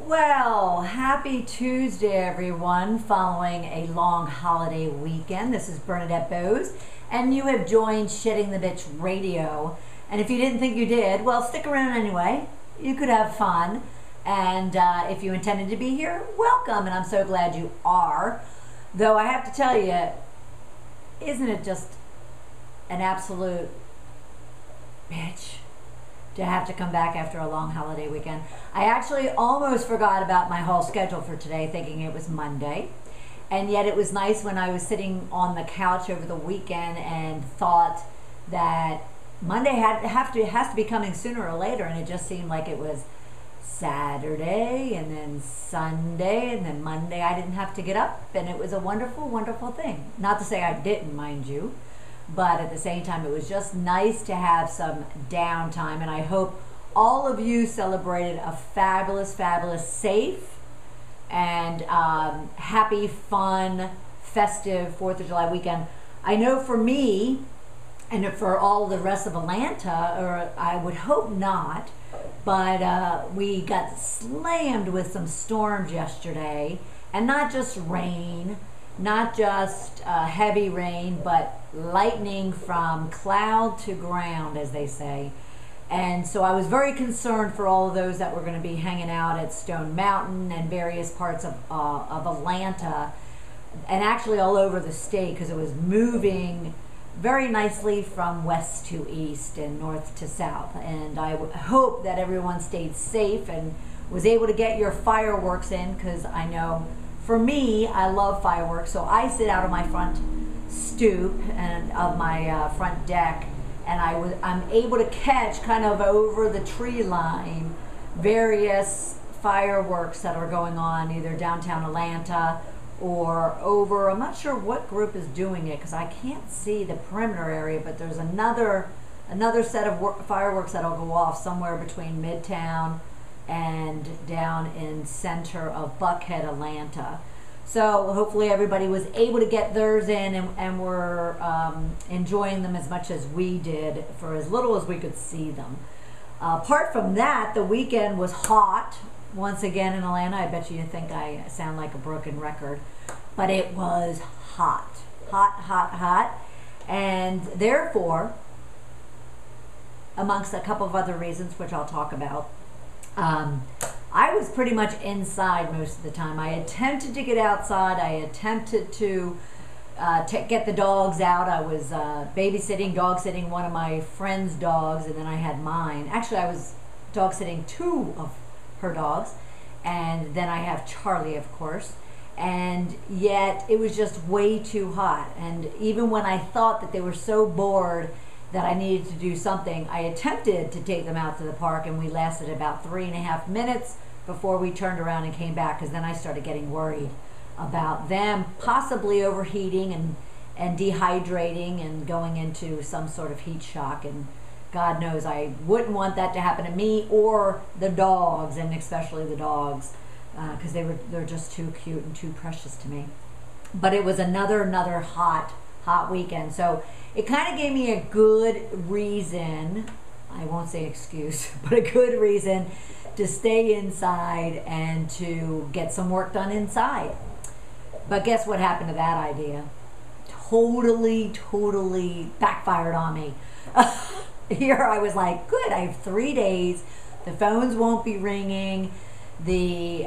Well, happy Tuesday, everyone, following a long holiday weekend. This is Bernadette Boas, and you have joined Shitting the Bitch Radio. And if you didn't think you did, well, stick around anyway. You could have fun. And if you intended to be here, welcome, and I'm so glad you are. Though I have to tell you, isn't it just an absolute bitch to have to come back after a long holiday weekend? I actually almost forgot about my whole schedule for today, thinking it was Monday. And yet it was nice when I was sitting on the couch over the weekend and thought that Monday has to be coming sooner or later, and it just seemed like it was Saturday and then Sunday and then Monday. I didn't have to get up, and it was a wonderful, wonderful thing. Not to say I didn't, mind you, but at the same time, it was just nice to have some downtime, and I hope all of you celebrated a fabulous, fabulous, safe, and happy, fun, festive 4th of July weekend. I know for me, and for all the rest of Atlanta, or I would hope not, but we got slammed with some storms yesterday, and not just rain, not just heavy rain, but lightning from cloud to ground, as they say. And so I was very concerned for all of those that were going to be hanging out at Stone Mountain and various parts of Atlanta, and actually all over the state, because it was moving very nicely from west to east and north to south. And I hope that everyone stayed safe and was able to get your fireworks in, because I know for me, I love fireworks. So I sit out on my front stoop and of my front deck, and I'm able to catch kind of over the tree line various fireworks that are going on either downtown Atlanta or over, I'm not sure what group is doing it because I can't see the perimeter area, but there's another set of fireworks that'll go off somewhere between Midtown and down in center of Buckhead, Atlanta. So hopefully everybody was able to get theirs in, and were enjoying them as much as we did for as little as we could see them. Apart from that, the weekend was hot once again in Atlanta. I bet you think I sound like a broken record, but it was hot, hot, hot, hot. And therefore, amongst a couple of other reasons, which I'll talk about, I was pretty much inside most of the time. I attempted to get outside. I attempted to get the dogs out. I was dog sitting one of my friend's dogs, and then I had mine. Actually, I was dog sitting two of her dogs, and then I have Charlie, of course. And yet it was just way too hot. And even when I thought that they were so bored that I needed to do something, I attempted to take them out to the park, and we lasted about 3.5 minutes before we turned around and came back, because then I started getting worried about them possibly overheating and dehydrating and going into some sort of heat shock. And God knows I wouldn't want that to happen to me or the dogs, and especially the dogs, because they're just too cute and too precious to me. But it was another hot weekend. So it kind of gave me a good reason, I won't say excuse, but a good reason to stay inside and to get some work done inside. But guess what happened to that idea? Totally backfired on me. Here I was like, good, I have 3 days. The phones won't be ringing. The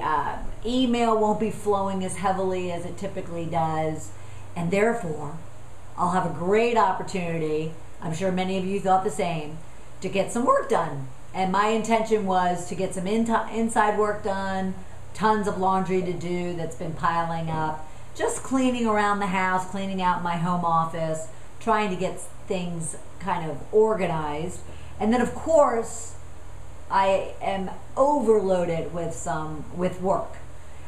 email won't be flowing as heavily as it typically does. And therefore, I'll have a great opportunity, I'm sure many of you thought the same, to get some work done. And my intention was to get some inside work done, tons of laundry to do that's been piling up, just cleaning around the house, cleaning out my home office, trying to get things kind of organized. And then of course, I am overloaded with work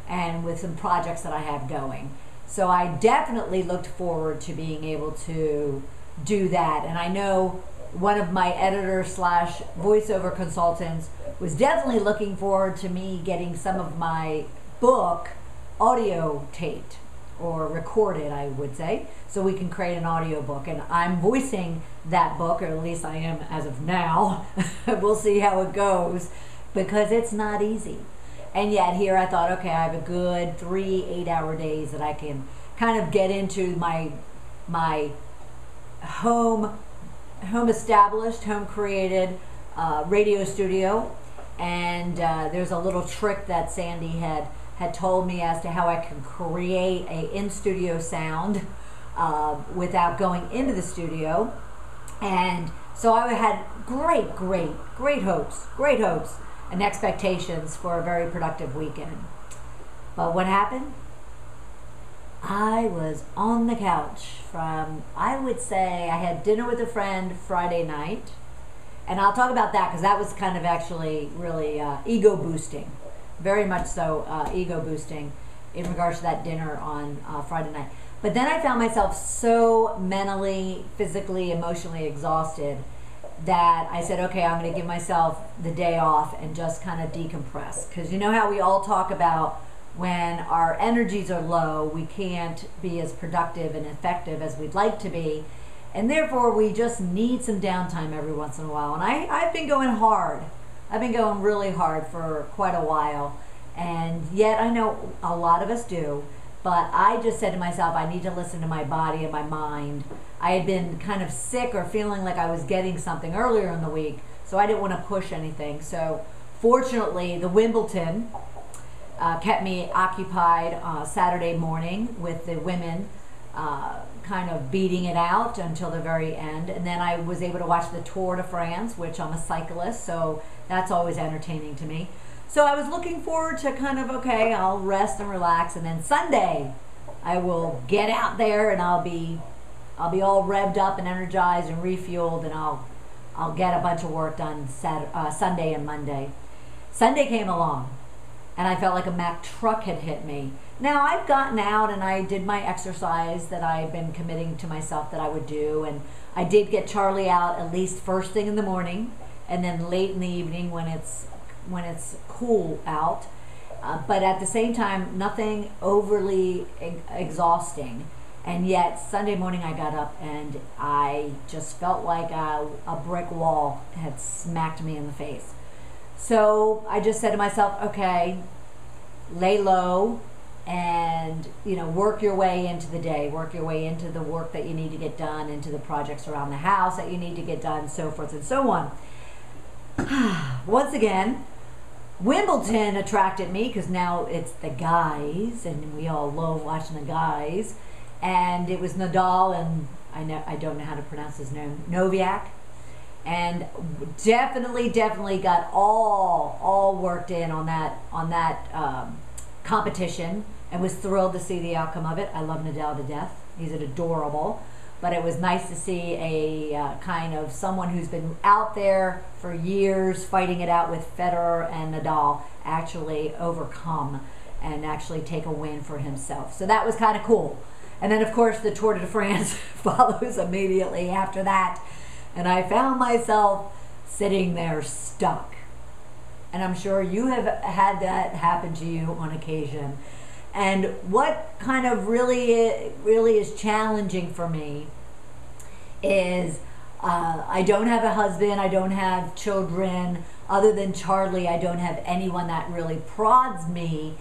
and with some projects that I have going. So I definitely looked forward to being able to do that. And I know one of my editor slash voiceover consultants was definitely looking forward to me getting some of my book audio taped or record it, I would say, so we can create an audiobook. And I'm voicing that book, or at least I am as of now. We'll see how it goes, because it's not easy. And yet here I thought, okay, I have a good 3 8-hour days that I can kind of get into my home established, home created radio studio. And there's a little trick that Sandy had told me as to how I can create a in-studio sound without going into the studio. And so I had great hopes and expectations for a very productive weekend. But what happened? I was on the couch from, I would say, I had dinner with a friend Friday night. And I'll talk about that because that was kind of actually really ego boosting. Very much so ego boosting in regards to that dinner on Friday night. But then I found myself so mentally, physically, emotionally exhausted that I said, okay, I'm going to give myself the day off and just kind of decompress. Because you know how we all talk about when our energies are low, we can't be as productive and effective as we'd like to be. And therefore, we just need some downtime every once in a while. And I've been going hard. I've been going really hard for quite a while. And yet I know a lot of us do. But I just said to myself, I need to listen to my body and my mind. I had been kind of sick or feeling like I was getting something earlier in the week, so I didn't want to push anything. So fortunately, the Wimbledon kept me occupied Saturday morning with the women kind of beating it out until the very end. And then I was able to watch the Tour de France, which I'm a cyclist, so that's always entertaining to me. So I was looking forward to kind of, okay, I'll rest and relax, and then Sunday I will get out there and I'll be all revved up and energized and refueled, and I'll get a bunch of work done Sunday and Monday. Sunday came along and I felt like a Mack truck had hit me. Now I've gotten out and I did my exercise that I've been committing to myself that I would do, and I did get Charlie out at least first thing in the morning and then late in the evening when it's cool out, but at the same time nothing overly exhausting. And yet Sunday morning I got up and I just felt like a brick wall had smacked me in the face. So I just said to myself, okay, lay low and work your way into the day, work your way into the work that you need to get done, into the projects around the house that you need to get done, so forth and so on. Once again, Wimbledon attracted me because now it's the guys, and we all love watching the guys. And it was Nadal and I don't know how to pronounce his name, Novak, and definitely got all worked in on that competition, and was thrilled to see the outcome of it. I love Nadal to death. He's adorable. But it was nice to see a kind of someone who's been out there for years fighting it out with Federer and Nadal actually overcome and actually take a win for himself. So that was kind of cool. And then, of course, the Tour de France follows immediately after that. And I found myself sitting there stuck. And I'm sure you have had that happen to you on occasion. And what kind of really is challenging for me is I don't have a husband, I don't have children. Other than Charlie, I don't have anyone that really prods me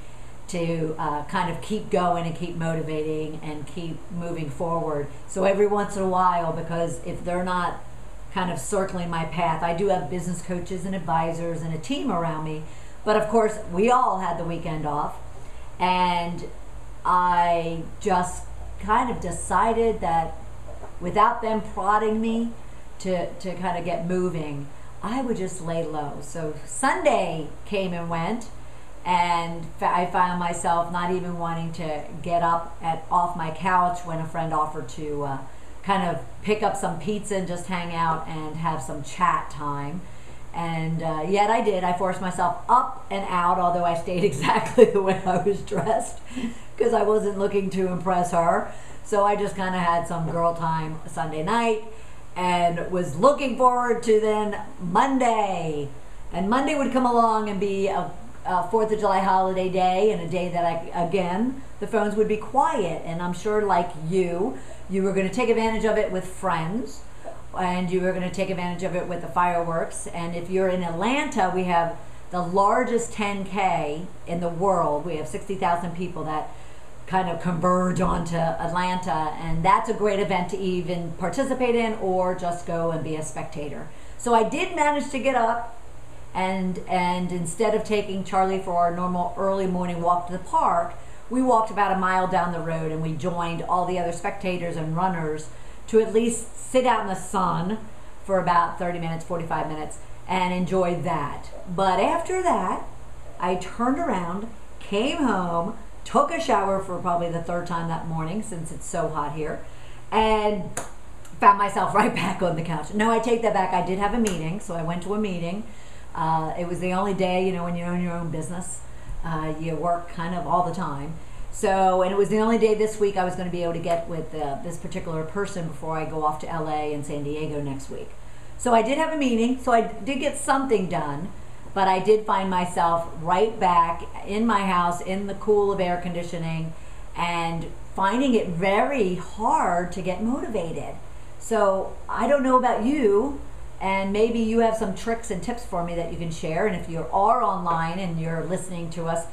to kind of keep going and keep motivating and keep moving forward. So every once in a while, because if they're not kind of circling my path, I do have business coaches and advisors and a team around me. But of course, we all had the weekend off. And I just kind of decided that without them prodding me to kind of get moving, I would just lay low. So Sunday came and went, and I found myself not even wanting to get up off my couch when a friend offered to kind of pick up some pizza and just hang out and have some chat time. And yet I did. I forced myself up and out, although I stayed exactly the way I was dressed because I wasn't looking to impress her. So I just kind of had some girl time Sunday night and was looking forward to then Monday. And Monday would come along and be a 4th of July holiday day, and a day that again, the phones would be quiet. And I'm sure like you were going to take advantage of it with friends, and you were going to take advantage of it with the fireworks. And if you're in Atlanta, we have the largest 10K in the world. We have 60,000 people that kind of converge onto Atlanta, and that's a great event to even participate in or just go and be a spectator. So I did manage to get up, and instead of taking Charlie for our normal early morning walk to the park, we walked about a mile down the road, and we joined all the other spectators and runners to at least sit out in the sun for about 30 minutes, 45 minutes, and enjoy that. But after that, I turned around, came home, took a shower for probably the third time that morning since it's so hot here, and found myself right back on the couch. No, I take that back. I did have a meeting, so I went to a meeting. It was the only day, you know, when you own your own business, you work kind of all the time. So, and it was the only day this week I was going to be able to get with this particular person before I go off to LA and San Diego next week. So I did have a meeting, so I did get something done. But I did find myself right back in my house in the cool of air conditioning and finding it very hard to get motivated. So I don't know about you, and maybe you have some tricks and tips for me that you can share. And if you are online and you're listening to us,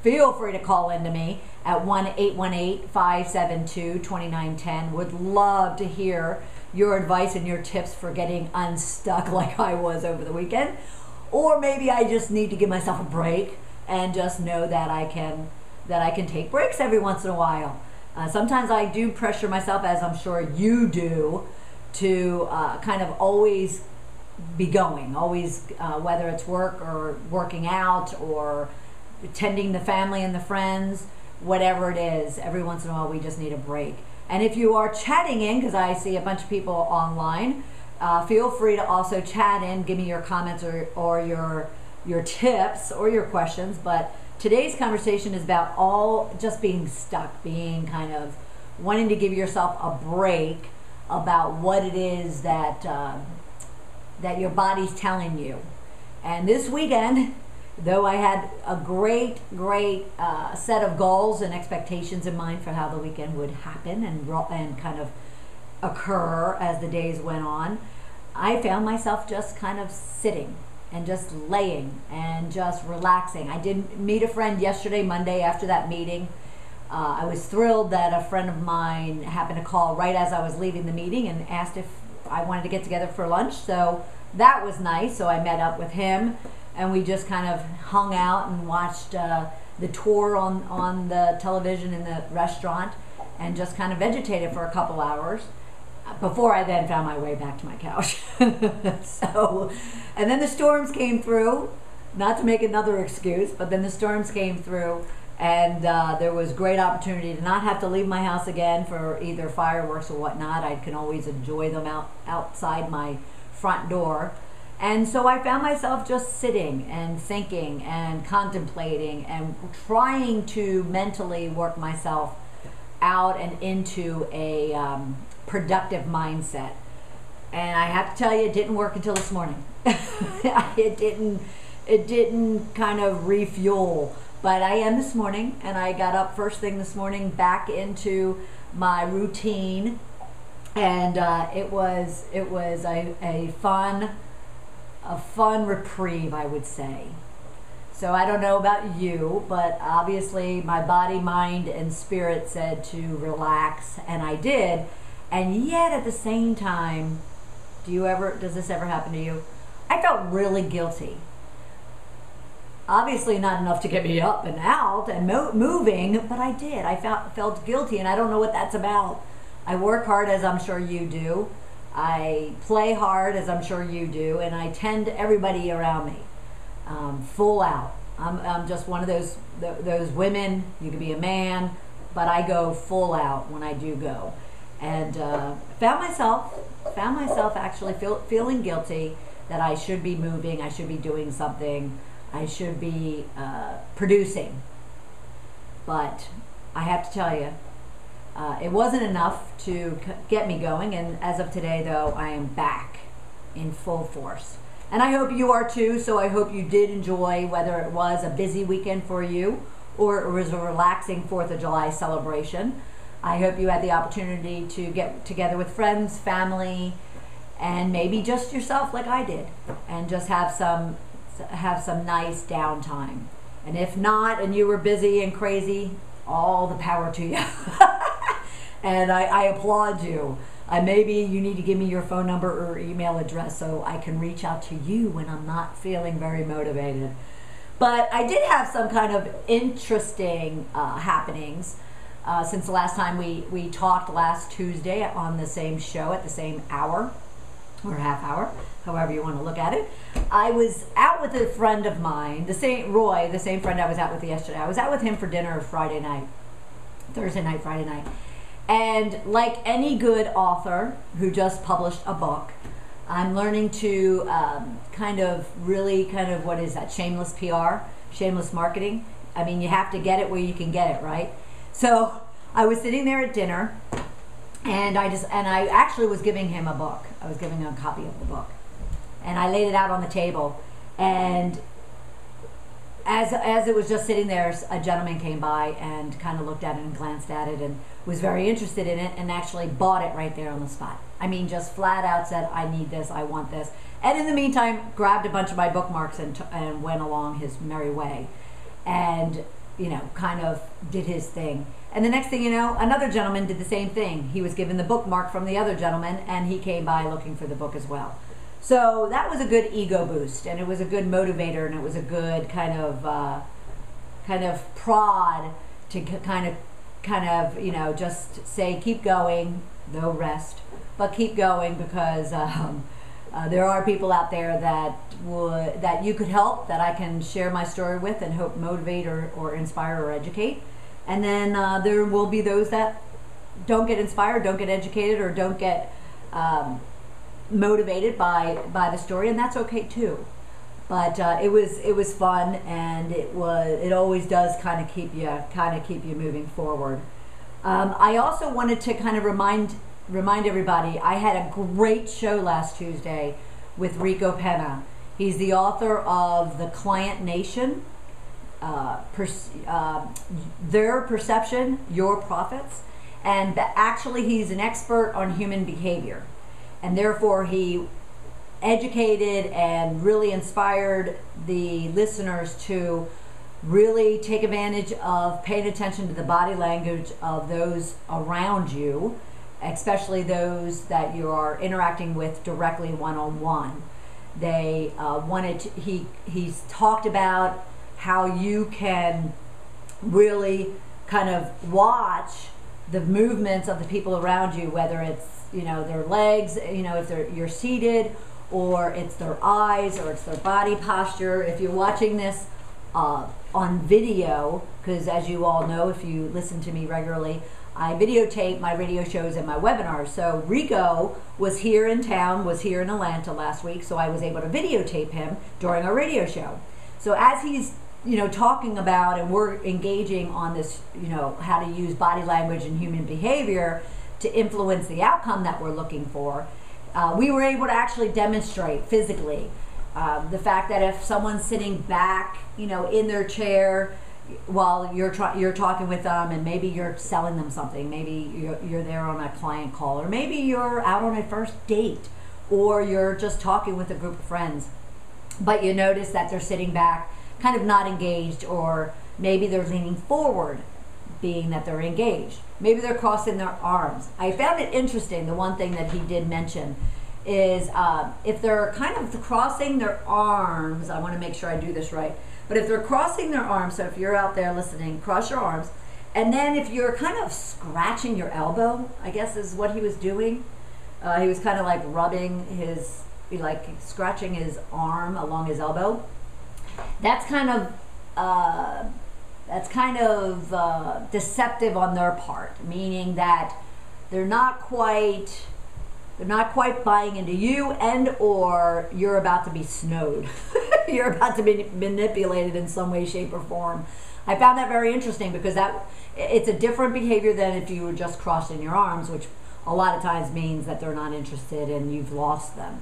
feel free to call into me at 1-818-572-2910. Would love to hear your advice and your tips for getting unstuck like I was over the weekend. Or maybe I just need to give myself a break and just know that I can take breaks every once in a while. Sometimes I do pressure myself, as I'm sure you do, to kind of always be going, always, whether it's work or working out or attending the family and the friends, whatever it is. Every once in a while we just need a break. And if you are chatting in, because I see a bunch of people online, feel free to also chat in, give me your comments or your tips or your questions. But today's conversation is about all just being stuck, being kind of wanting to give yourself a break about what it is that that your body's telling you. And this weekend, though I had a great set of goals and expectations in mind for how the weekend would happen and kind of occur as the days went on, I found myself just kind of sitting and just laying and just relaxing. I did meet a friend yesterday, Monday, after that meeting. I was thrilled that a friend of mine happened to call right as I was leaving the meeting and asked if I wanted to get together for lunch. So that was nice. So I met up with him, and we just kind of hung out and watched the tour on the television in the restaurant and just kind of vegetated for a couple hours before I then found my way back to my couch. So, and then the storms came through, not to make another excuse, but then the storms came through, and there was great opportunity to not have to leave my house again for either fireworks or whatnot. I can always enjoy them outside my front door. And so I found myself just sitting and thinking and contemplating and trying to mentally work myself out and into a productive mindset. And I have to tell you, it didn't work until this morning. It didn't kind of refuel. But I am this morning, and I got up first thing this morning back into my routine, and it was a fun reprieve, I would say. So I don't know about you, but obviously my body, mind, and spirit said to relax, and I did. And yet at the same time, does this ever happen to you? I felt really guilty. Obviously not enough to get me up and out and moving, but I did. I felt guilty, and I don't know what that's about. I work hard, as I'm sure you do. I play hard, as I'm sure you do, and I tend everybody around me full out. I'm just one of those women. You can be a man, but I go full out when I do go. And found myself actually feeling guilty that I should be moving, I should be doing something, I should be producing. But I have to tell you, it wasn't enough to get me going, and as of today, though, I am back in full force. And I hope you are too, so I hope you did enjoy, whether it was a busy weekend for you or it was a relaxing 4th of July celebration. I hope you had the opportunity to get together with friends, family, and maybe just yourself like I did, and just have some nice downtime. And if not, and you were busy and crazy, all the power to you. And I applaud you. Maybe you need to give me your phone number or email address so I can reach out to you when I'm not feeling very motivated. But I did have some kind of interesting happenings since the last time we talked last Tuesday on the same show at the same hour or half hour, however you want to look at it. I was out with a friend of mine, the same friend I was out with yesterday. I was out with him for dinner Thursday night, Friday night. And like any good author who just published a book, I'm learning to what is that, shameless PR, shameless marketing. I mean, you have to get it where you can get it, right? So I was sitting there at dinner, and I actually was giving him a book. I was giving him a copy of the book, and I laid it out on the table. And as it was just sitting there, a gentleman came by and kind of looked at it and glanced at it and was very interested in it and actually bought it right there on the spot. I mean, just flat out said, I need this, I want this. And in the meantime, grabbed a bunch of my bookmarks and went along his merry way. And, kind of did his thing. And the next thing you know, another gentleman did the same thing. He was given the bookmark from the other gentleman, and he came by looking for the book as well. So that was a good ego boost, and it was a good motivator, and it was a good kind of prod to kind of just say, keep going, no rest, but keep going, because there are people out there that you could help, that I can share my story with and hope motivate or inspire or educate. And then there will be those that don't get inspired, don't get educated, or don't get motivated by the story, and that's okay too. But it was fun, and it always does kind of keep you moving forward. I also wanted to kind of remind everybody, I had a great show last Tuesday with Rico Penna. He's the author of The Client Nation, Their Perception, Your Profits, and actually he's an expert on human behavior, and therefore he educated and really inspired the listeners to really take advantage of paying attention to the body language of those around you, especially those that you are interacting with directly one-on-one. He's talked about how you can really kind of watch the movements of the people around you, whether it's their legs, if you're seated, or it's their eyes, or it's their body posture. If you're watching this on video, because as you all know, if you listen to me regularly, I videotape my radio shows and my webinars. So Rico was here in town, was here in Atlanta last week, so I was able to videotape him during our radio show. So as he's talking about, and we're engaging on this, how to use body language and human behavior to influence the outcome that we're looking for, we were able to actually demonstrate physically the fact that if someone's sitting back, in their chair while you're talking with them, and maybe you're selling them something, maybe you're there on a client call, or maybe you're out on a first date, or you're just talking with a group of friends, but you notice that they're sitting back, kind of not engaged, or maybe they're leaning forward, being that they're engaged. Maybe they're crossing their arms. I found it interesting, the one thing that he did mention is if they're kind of crossing their arms, I want to make sure I do this right, but if they're crossing their arms, so if you're out there listening, cross your arms, and then if you're kind of scratching your elbow, I guess is what he was doing. He was kind of like rubbing scratching his arm along his elbow. That's kind of deceptive on their part, meaning that they're not quite buying into you, and or you're about to be snowed. You're about to be manipulated in some way, shape, or form. I found that very interesting, because it's a different behavior than if you were just crossing your arms, which a lot of times means that they're not interested and you've lost them.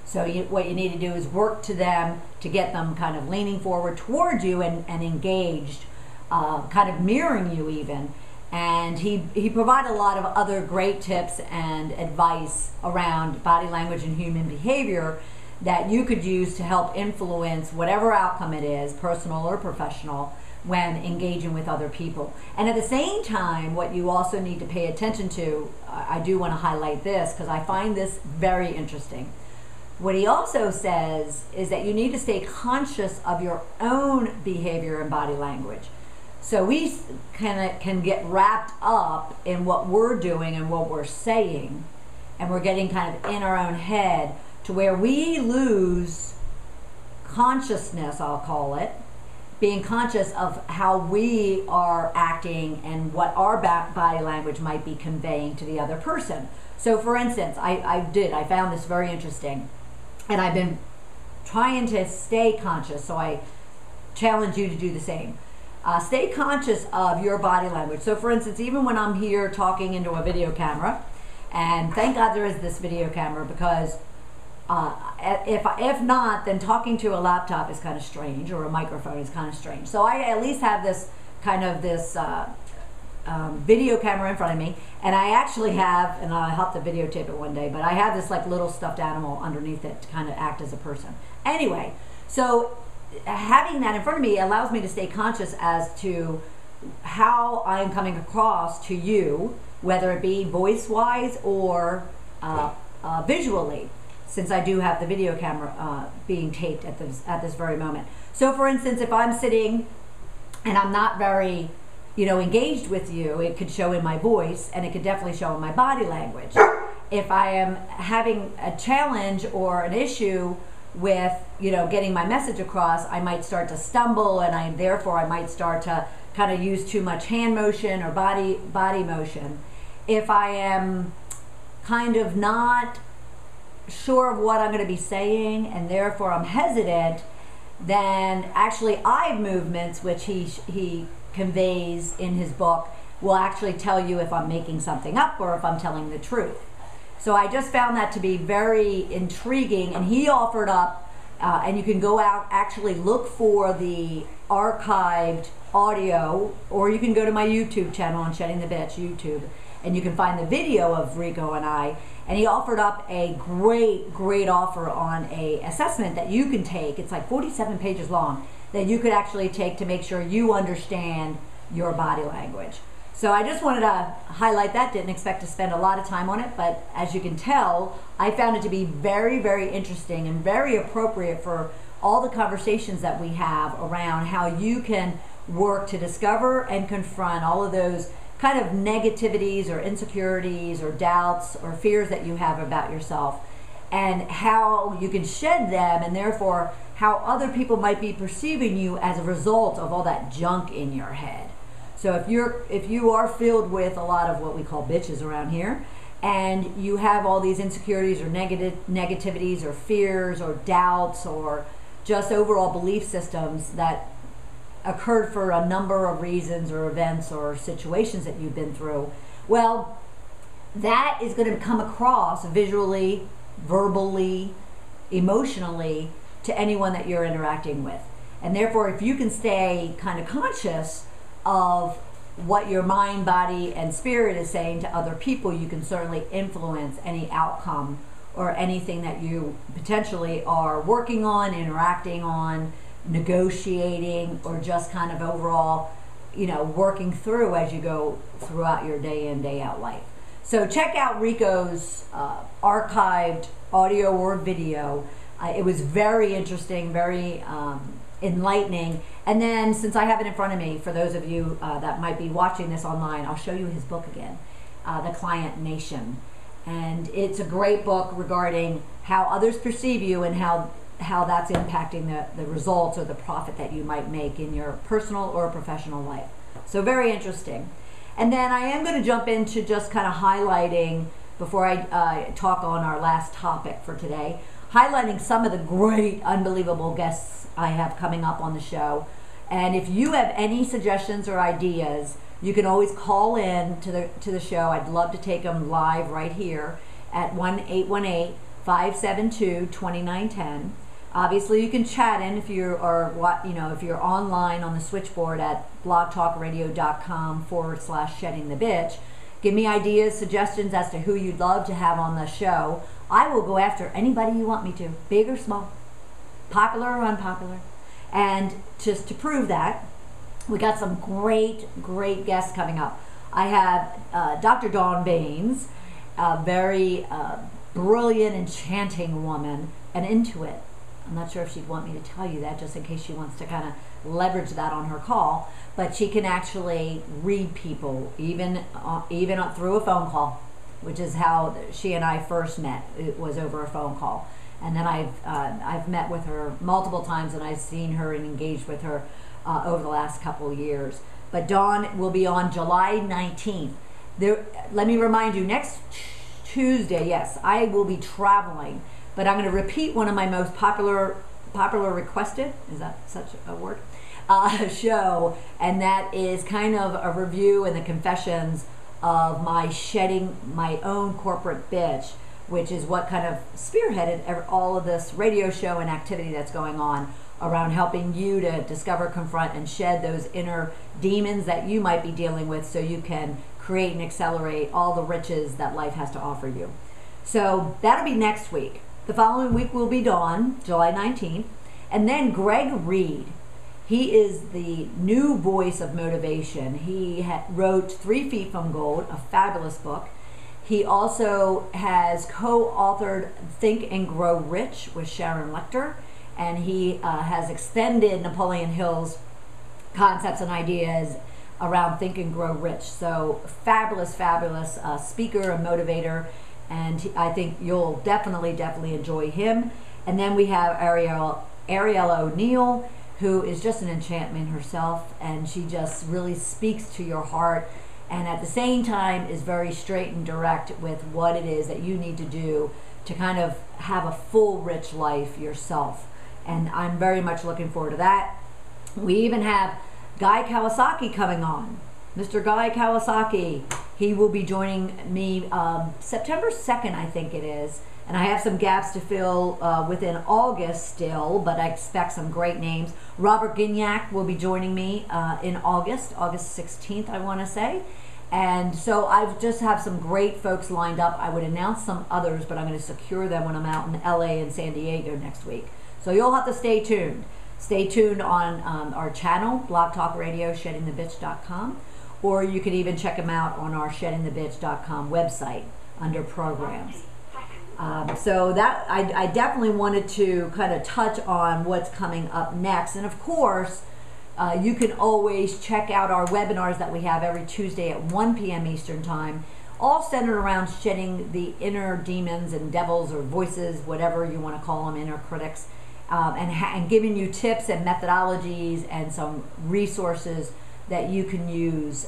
So what you need to do is work to them to get them kind of leaning forward towards you and engaged, kind of mirroring you even. And he provided a lot of other great tips and advice around body language and human behavior that you could use to help influence whatever outcome it is, personal or professional, when engaging with other people. And at the same time, what you also need to pay attention to, I do want to highlight this because I find this very interesting. What he also says is that you need to stay conscious of your own behavior and body language. So we can get wrapped up in what we're doing and what we're saying, and we're getting kind of in our own head to where we lose consciousness, I'll call it, being conscious of how we are acting and what our body language might be conveying to the other person. So for instance, I found this very interesting, and I've been trying to stay conscious, so I challenge you to do the same. Stay conscious of your body language. So for instance, even when I'm here talking into a video camera, and thank God there is this video camera, because if not, then talking to a laptop is kind of strange, or a microphone is kind of strange. So I at least have this kind of video camera in front of me, and I actually have, and I'll have to videotape it one day, but I have this like little stuffed animal underneath it to kind of act as a person. Anyway, so having that in front of me allows me to stay conscious as to how I am coming across to you, whether it be voice-wise or visually, since I do have the video camera being taped at this very moment. So for instance, if I'm sitting and I'm not very, engaged with you, it could show in my voice, and it could definitely show in my body language. If I am having a challenge or an issue with, getting my message across, I might start to stumble, and therefore I might start to kind of use too much hand motion or body motion. If I am kind of not sure of what I'm going to be saying, and therefore I'm hesitant, then actually eye movements, which he conveys in his book, will actually tell you if I'm making something up or if I'm telling the truth. So I just found that to be very intriguing, and he offered up, and you can go out, actually look for the archived audio, or you can go to my YouTube channel on Shedding the Bitch YouTube, and you can find the video of Rico and I. And he offered up a great offer on a assessment that you can take. It's like 47 pages long, that you could actually take to make sure you understand your body language. So I just wanted to highlight that. Didn't expect to spend a lot of time on it, but as you can tell, I found it to be very interesting and very appropriate for all the conversations that we have around how you can work to discover and confront all of those kind of negativities or insecurities or doubts or fears that you have about yourself, and how you can shed them, and therefore how other people might be perceiving you as a result of all that junk in your head. So if you are filled with a lot of what we call bitches around here, and you have all these insecurities or negativities or fears or doubts or just overall belief systems that occurred for a number of reasons or events or situations that you've been through, well, that is going to come across visually, verbally, emotionally to anyone that you're interacting with. And therefore, if you can stay kind of conscious of what your mind, body, and spirit is saying to other people, you can certainly influence any outcome or anything that you potentially are working on, interacting on, negotiating, or just kind of overall, working through as you go throughout your day in, day out life. So check out Rico's archived audio or video. It was very interesting, very enlightening. And then, since I have it in front of me, for those of you that might be watching this online, I'll show you his book again, The Client Nation. And it's a great book regarding how others perceive you and how that's impacting the results or the profit that you might make in your personal or professional life. So very interesting. And then I am going to jump into just kind of highlighting, before I talk on our last topic for today, highlighting some of the great, unbelievable guests I have coming up on the show. And if you have any suggestions or ideas, you can always call in to the show. I'd love to take them live right here at 1-818 572-2910. Obviously, you can chat in if you're if you're online on the switchboard at blogtalkradio.com/shedding the bitch. Give me ideas, suggestions as to who you'd love to have on the show. I will go after anybody you want me to, big or small, popular or unpopular. And just to prove that, we got some great guests coming up. I have Dr. Dawn Baines, a very brilliant, enchanting woman, an intuit. I'm not sure if she'd want me to tell you that, just in case she wants to kind of leverage that on her call. But she can actually read people, even through a phone call, which is how she and I first met. It was over a phone call, and then I've met with her multiple times, and I've seen her and engaged with her over the last couple of years. But Dawn will be on July 19th. Let me remind you, next Tuesday, yes, I will be traveling. But I'm going to repeat one of my most popular requested, is that such a word, show, and that is kind of a review and the confessions of my shedding my own corporate bitch, which is what kind of spearheaded all of this radio show and activity that's going on around helping you to discover, confront, and shed those inner demons that you might be dealing with so you can create and accelerate all the riches that life has to offer you. So that'll be next week. The following week will be Dawn, July 19th. And then Greg Reed. He is the new voice of motivation. He wrote 3 Feet from Gold, a fabulous book. He also has co-authored Think and Grow Rich with Sharon Lechter. And he has extended Napoleon Hill's concepts and ideas around Think and Grow Rich. So fabulous speaker and motivator. And I think you'll definitely enjoy him. And then we have Ariel O'Neill, who is just an enchantment herself, and she just really speaks to your heart, and at the same time is very straight and direct with what it is that you need to do to kind of have a full, rich life yourself. And I'm very much looking forward to that. We even have Guy Kawasaki coming on. Mr. Guy Kawasaki, he will be joining me September 2nd, I think it is. And I have some gaps to fill within August still, but I expect some great names. Robert Gignac will be joining me in August 16th, I want to say. And so I just have some great folks lined up. I would announce some others, but I'm going to secure them when I'm out in LA and San Diego next week. So you'll have to stay tuned. Stay tuned on our channel, Blog Talk Radio, sheddingthebitch.com. Or you can even check them out on our sheddingthebitch.com website under programs. So that I definitely wanted to kind of touch on what's coming up next. And of course, you can always check out our webinars that we have every Tuesday at 1 p.m. Eastern Time, all centered around shedding the inner demons and devils or voices, whatever you want to call them, inner critics, and giving you tips and methodologies and some resources that you can use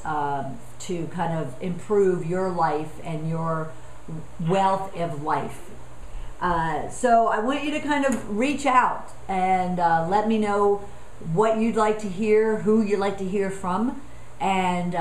to kind of improve your life and your wealth of life. So I want you to kind of reach out and let me know what you'd like to hear, who you'd like to hear from, and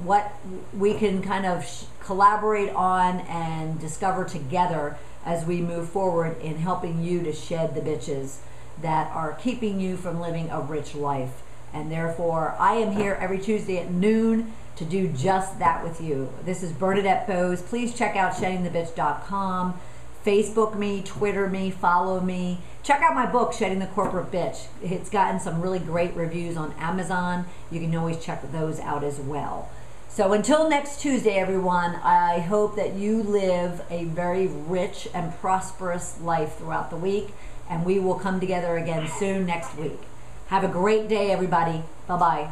what we can kind of collaborate on and discover together as we move forward in helping you to shed the bitches that are keeping you from living a rich life. And therefore, I am here every Tuesday at noon to do just that with you. This is Bernadette Boas. Please check out sheddingthebitch.com. Facebook me, Twitter me, follow me. Check out my book, Shedding the Corporate Bitch. It's gotten some really great reviews on Amazon. You can always check those out as well. So until next Tuesday, everyone, I hope that you live a very rich and prosperous life throughout the week. And we will come together again soon next week. Have a great day, everybody. Bye-bye.